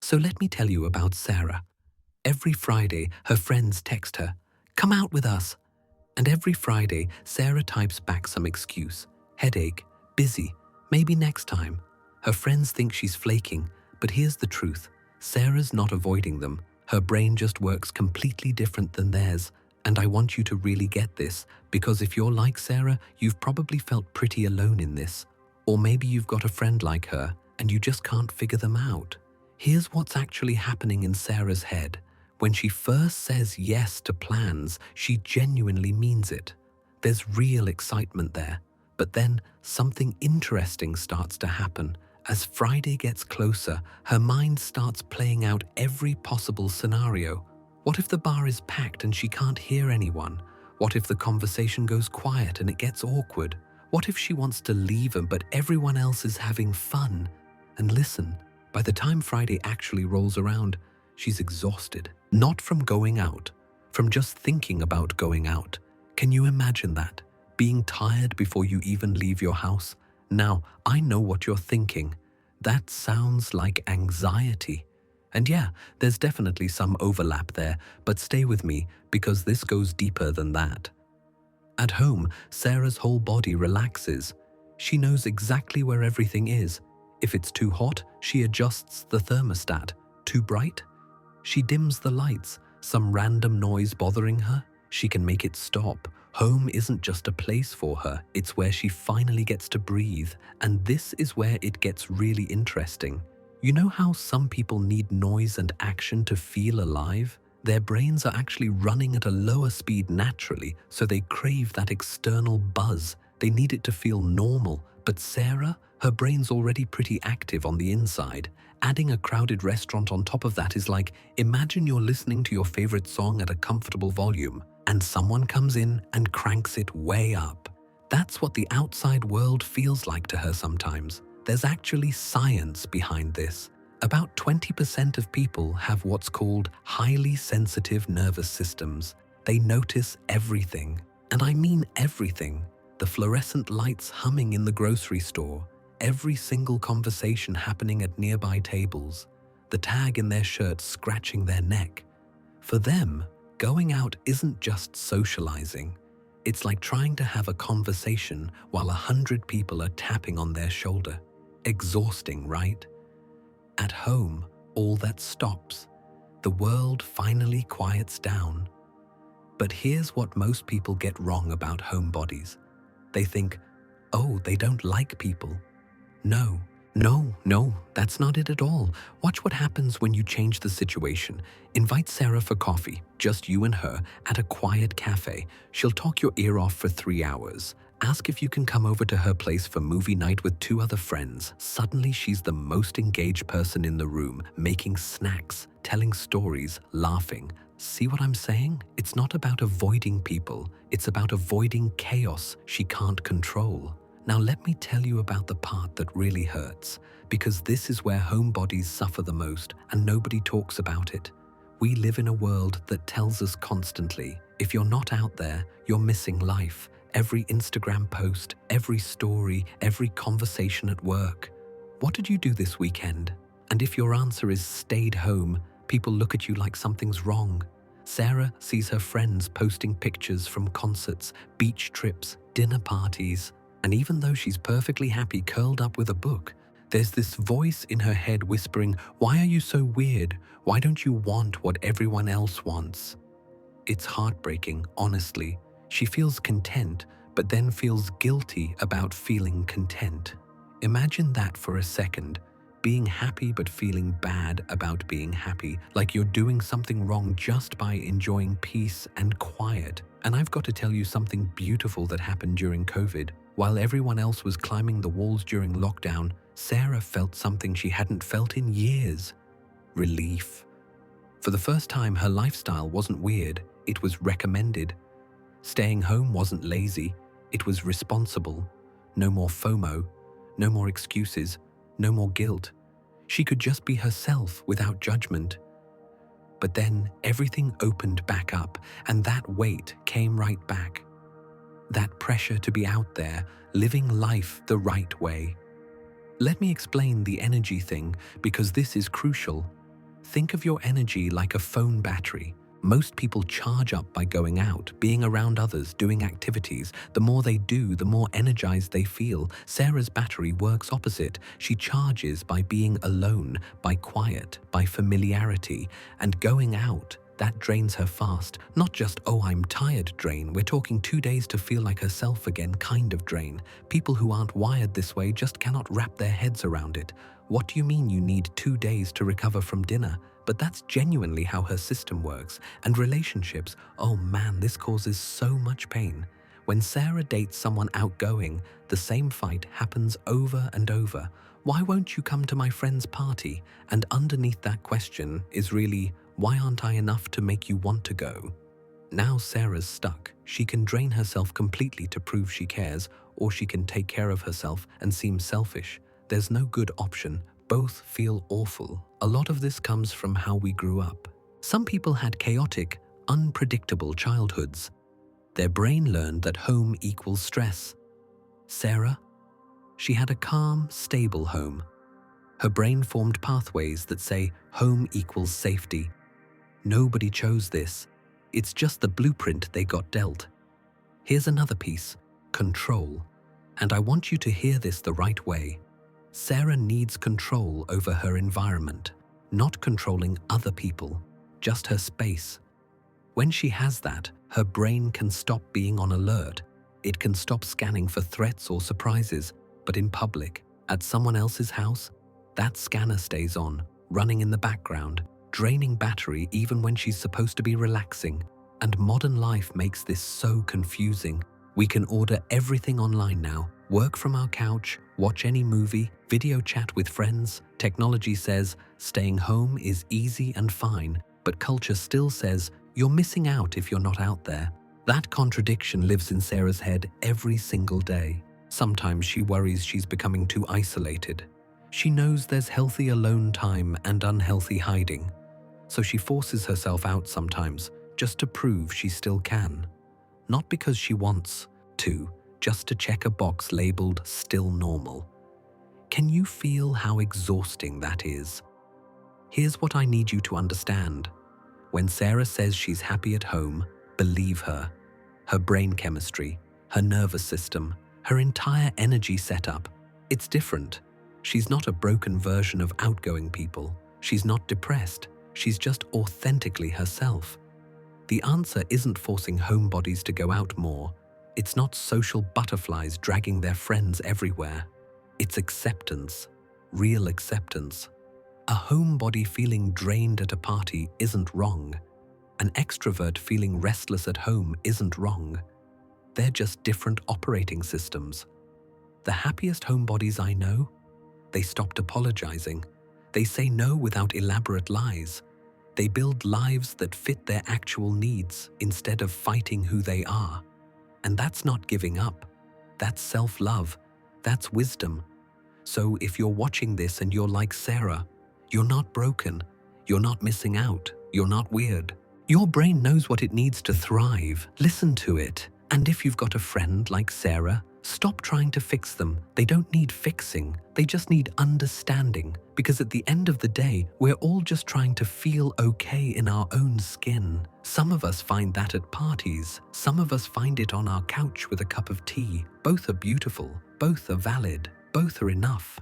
So let me tell you about Sarah. Every Friday, her friends text her, "Come out with us." And every Friday, Sarah types back some excuse. Headache, busy, maybe next time. Her friends think she's flaking, but here's the truth. Sarah's not avoiding them. Her brain just works completely different than theirs. And I want you to really get this, because if you're like Sarah, you've probably felt pretty alone in this. Or maybe you've got a friend like her, and you just can't figure them out. Here's what's actually happening in Sarah's head. When she first says yes to plans, she genuinely means it. There's real excitement there. But then something interesting starts to happen. As Friday gets closer, her mind starts playing out every possible scenario. What if the bar is packed and she can't hear anyone? What if the conversation goes quiet and it gets awkward? What if she wants to leave him but everyone else is having fun? And listen, by the time Friday actually rolls around, she's exhausted. Not from going out, from just thinking about going out. Can you imagine that? Being tired before you even leave your house? Now, I know what you're thinking. That sounds like anxiety. And yeah, there's definitely some overlap there, but stay with me because this goes deeper than that. At home, Sarah's whole body relaxes. She knows exactly where everything is. If it's too hot, she adjusts the thermostat. Too bright? She dims the lights. Some random noise bothering her? She can make it stop. Home isn't just a place for her, it's where she finally gets to breathe. And this is where it gets really interesting. You know how some people need noise and action to feel alive? Their brains are actually running at a lower speed naturally, so they crave that external buzz. They need it to feel normal. But Sarah, her brain's already pretty active on the inside. Adding a crowded restaurant on top of that is like, imagine you're listening to your favorite song at a comfortable volume, and someone comes in and cranks it way up. That's what the outside world feels like to her sometimes. There's actually science behind this. About 20% of people have what's called highly sensitive nervous systems. They notice everything. And I mean everything. The fluorescent lights humming in the grocery store, every single conversation happening at nearby tables, the tag in their shirt scratching their neck. For them, going out isn't just socializing. It's like trying to have a conversation while 100 people are tapping on their shoulder. Exhausting, right? At home, all that stops. The world finally quiets down. But here's what most people get wrong about homebodies. They think, oh, they don't like people. No, that's not it at all. Watch what happens when you change the situation. Invite Sarah for coffee, just you and her, at a quiet cafe. She'll talk your ear off for 3 hours. Ask if you can come over to her place for movie night with 2 other friends. Suddenly she's the most engaged person in the room, making snacks, telling stories, laughing. See what I'm saying? It's not about avoiding people. It's about avoiding chaos she can't control. Now let me tell you about the part that really hurts, because this is where homebodies suffer the most and nobody talks about it. We live in a world that tells us constantly, if you're not out there, you're missing life. Every Instagram post, every story, every conversation at work. What did you do this weekend? And if your answer is stayed home, people look at you like something's wrong. Sarah sees her friends posting pictures from concerts, beach trips, dinner parties. And even though she's perfectly happy curled up with a book, there's this voice in her head whispering, "Why are you so weird? Why don't you want what everyone else wants?" It's heartbreaking, honestly. She feels content, but then feels guilty about feeling content. Imagine that for a second. Being happy but feeling bad about being happy, like you're doing something wrong just by enjoying peace and quiet. And I've got to tell you something beautiful that happened during COVID. While everyone else was climbing the walls during lockdown, Sarah felt something she hadn't felt in years. Relief. For the first time, her lifestyle wasn't weird, it was recommended. Staying home wasn't lazy, it was responsible. No more FOMO, no more excuses, no more guilt. She could just be herself without judgment. But then everything opened back up, and that weight came right back. That pressure to be out there, living life the right way. Let me explain the energy thing, because this is crucial. Think of your energy like a phone battery. Most people charge up by going out, being around others, doing activities. The more they do, the more energized they feel. Sarah's battery works opposite. She charges by being alone, by quiet, by familiarity. And going out, that drains her fast. Not just, oh, I'm tired drain. We're talking 2 days to feel like herself again kind of drain. People who aren't wired this way just cannot wrap their heads around it. What do you mean you need 2 days to recover from dinner? But that's genuinely how her system works. And relationships, oh man, this causes so much pain. When Sarah dates someone outgoing, the same fight happens over and over. Why won't you come to my friend's party? And underneath that question is really, why aren't I enough to make you want to go? Now Sarah's stuck. She can drain herself completely to prove she cares, or she can take care of herself and seem selfish. There's no good option. Both feel awful. A lot of this comes from how we grew up. Some people had chaotic, unpredictable childhoods. Their brain learned that home equals stress. Sarah? She had a calm, stable home. Her brain formed pathways that say home equals safety. Nobody chose this. It's just the blueprint they got dealt. Here's another piece: control. And I want you to hear this the right way. Sarah needs control over her environment, not controlling other people, just her space. When she has that, her brain can stop being on alert. It can stop scanning for threats or surprises. But in public, at someone else's house, that scanner stays on, running in the background, draining battery even when she's supposed to be relaxing. And modern life makes this so confusing. We can order everything online now, work from our couch, watch any movie, video chat with friends. Technology says staying home is easy and fine, but culture still says you're missing out if you're not out there. That contradiction lives in Sarah's head every single day. Sometimes she worries she's becoming too isolated. She knows there's healthy alone time and unhealthy hiding. So she forces herself out sometimes, just to prove she still can. Not because she wants to, just to check a box labeled still normal. Can you feel how exhausting that is? Here's what I need you to understand. When Sarah says she's happy at home, believe her. Her brain chemistry, her nervous system, her entire energy setup, it's different. She's not a broken version of outgoing people. She's not depressed. She's just authentically herself. The answer isn't forcing homebodies to go out more. It's not social butterflies dragging their friends everywhere. It's acceptance, real acceptance. A homebody feeling drained at a party isn't wrong. An extrovert feeling restless at home isn't wrong. They're just different operating systems. The happiest homebodies I know, they stopped apologizing. They say no without elaborate lies. They build lives that fit their actual needs instead of fighting who they are. And that's not giving up. That's self-love. That's wisdom. So if you're watching this and you're like Sarah, you're not broken. You're not missing out. You're not weird. Your brain knows what it needs to thrive. Listen to it. And if you've got a friend like Sarah, stop trying to fix them. They don't need fixing. They just need understanding. Because at the end of the day, we're all just trying to feel okay in our own skin. Some of us find that at parties. Some of us find it on our couch with a cup of tea. Both are beautiful. Both are valid. Both are enough.